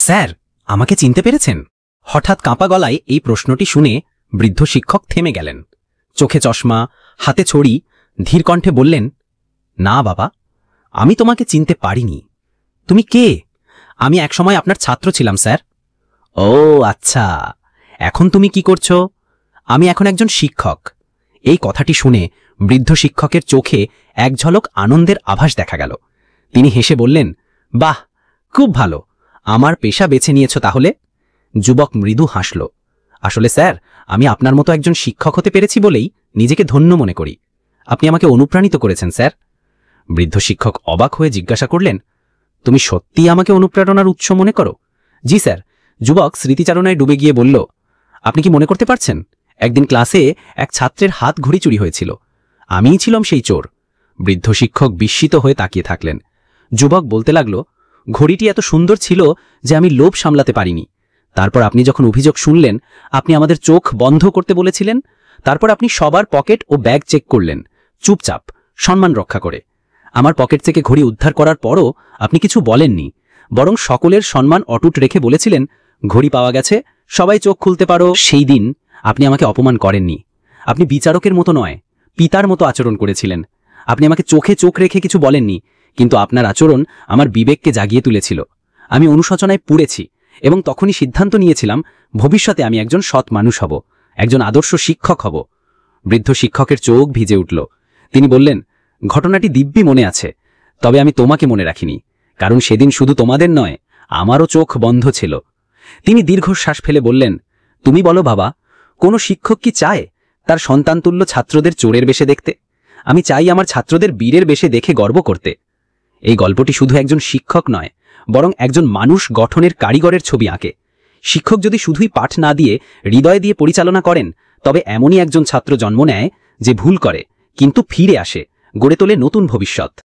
Sir, আমাকে চিনতে পেরেছেন? হঠাৎ কাঁপা গলায় এই প্রশ্নটি শুনে বৃদ্ধ শিক্ষক থেমে গেলেন। চোখে চশমা, হাতে ছড়ি, ধীর কণ্ঠে বললেন, না বাবা, আমি তোমাকে চিনতে পারিনি। তুমি কে? আমি একসময় আপনার ছাত্র ছিলাম স্যার। ও আচ্ছা, এখন তুমি কি করছো? আমি এখন একজন শিক্ষক। এই কথাটি শুনে বৃদ্ধ শিক্ষকের চোখে এক ঝলক আনন্দের আভাস দেখা গেল। তিনি হেসে বললেন, বাহ, খুব ভালো, আমার পেশা বেছে নিয়েছ তাহলে। যুবক মৃদু হাসল। আসলে স্যার, আমি আপনার মতো একজন শিক্ষক হতে পেরেছি বলেই নিজেকে ধন্য মনে করি। আপনি আমাকে অনুপ্রাণিত করেছেন স্যার। বৃদ্ধ শিক্ষক অবাক হয়ে জিজ্ঞাসা করলেন, তুমি সত্যিই আমাকে অনুপ্রেরণার উৎস মনে করো? জি স্যার। যুবক স্মৃতিচারণায় ডুবে গিয়ে বলল, আপনি কি মনে করতে পারছেন একদিন ক্লাসে এক ছাত্রের হাত ঘড়ি চুরি হয়েছিল? আমিই ছিলাম সেই চোর। বৃদ্ধ শিক্ষক বিস্মিত হয়ে তাকিয়ে থাকলেন। যুবক বলতে লাগল, ঘড়িটি এত সুন্দর ছিল যে আমি লোভ সামলাতে পারিনি। তারপর আপনি যখন অভিযোগ শুনলেন, আপনি আমাদের চোখ বন্ধ করতে বলেছিলেন। তারপর আপনি সবার পকেট ও ব্যাগ চেক করলেন, চুপচাপ, সম্মান রক্ষা করে। আমার পকেট থেকে ঘড়ি উদ্ধার করার পরও আপনি কিছু বলেননি, বরং সকলের সম্মান অটুট রেখে বলেছিলেন, ঘড়ি পাওয়া গেছে, সবাই চোখ খুলতে পারো। সেই দিন আপনি আমাকে অপমান করেননি। আপনি বিচারকের মতো নয়, পিতার মতো আচরণ করেছিলেন। আপনি আমাকে চোখে চোখ রেখে কিছু বলেননি, কিন্তু আপনার আচরণ আমার বিবেককে জাগিয়ে তুলেছিল। আমি অনুশোচনায় পুড়েছি এবং তখনই সিদ্ধান্ত নিয়েছিলাম, ভবিষ্যতে আমি একজন সৎ মানুষ হব, একজন আদর্শ শিক্ষক হব। বৃদ্ধ শিক্ষকের চোখ ভিজে উঠল। তিনি বললেন, ঘটনাটি দিব্যি মনে আছে, তবে আমি তোমাকে মনে রাখিনি, কারণ সেদিন শুধু তোমাদের নয়, আমারও চোখ বন্ধ ছিল। তিনি দীর্ঘশ্বাস ফেলে বললেন, তুমি বলো বাবা, কোনো শিক্ষক কি চায় তার সন্তানতুল্য ছাত্রদের চোরের বেশে দেখতে? আমি চাই আমার ছাত্রদের বীরের বেশে দেখে গর্ব করতে। এই গল্পটি শুধু একজন শিক্ষক নয়, বরং একজন মানুষ গঠনের কারিগরের ছবি আঁকে। শিক্ষক যদি শুধুই পাঠ না দিয়ে হৃদয় দিয়ে পরিচালনা করেন, তবে এমনই একজন ছাত্র জন্ম নেয় যে ভুল করে কিন্তু ফিরে আসে, গড়ে তোলে নতুন ভবিষ্যৎ।